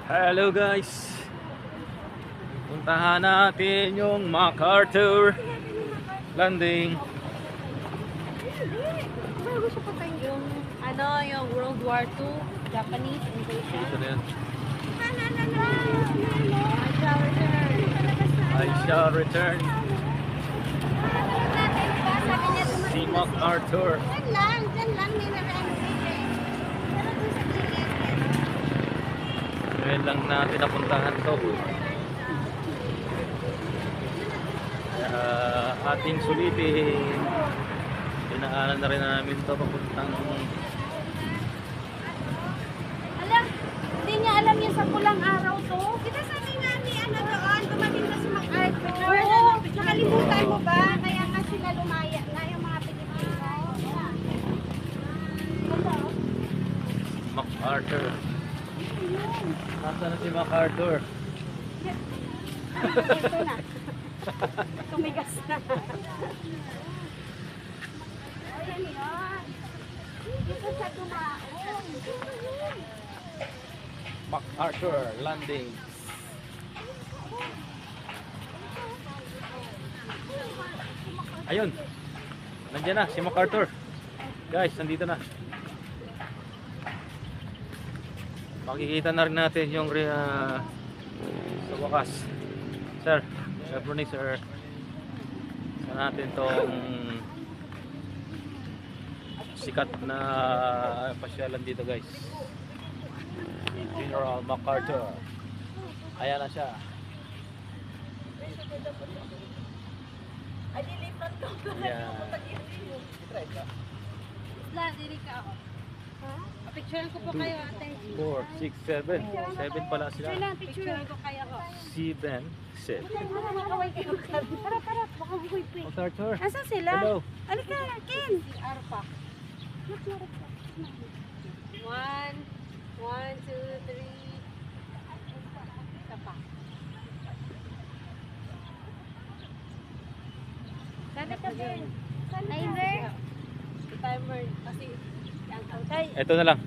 Hello guys, puntahan natin yung MacArthur Landing. Bago siya patay yung yung World War II, Japanese invasion. Ito na yan. I shall return. I shall return. Si MacArthur. Diyan lang, may narami. Ngayon lang natin napuntahan to. Ating sulitin. Pinaanan na rin namin to papuntang Hindi niya alam yung sa pulang araw to. Kita sabi nga ni doon, dumating na si MacArthur. Nakalimutan mo ba? Kaya nga sila lumaya na yung mga Pilipino. MacArthur. Nasaan na si MacArthur? Ito na. Tumigas na. Ayan yun. Dito sa dumaon. MacArthur Landing. Ayun. Nandiyan na si MacArthur. Guys, nandito na. Makikita na rin natin yung sa wakas. Sir, good morning sir. Saan natin tong sikat na pasyalan dito guys. General MacArthur. Ayan na siya. Yan. Dili ka ako. Picturean ko po kayo ate. 4, 6, 7. 7 pala sila. Picturean ko kayo ko. 7, 7. Tara, baka buhay pa. MacArthur. Asan sila? Hello. Alika, Ken. Arpa. 1, 2, 3. Isa pa. Sana ka din. Timer. Timer. Kasi, Ito na lang.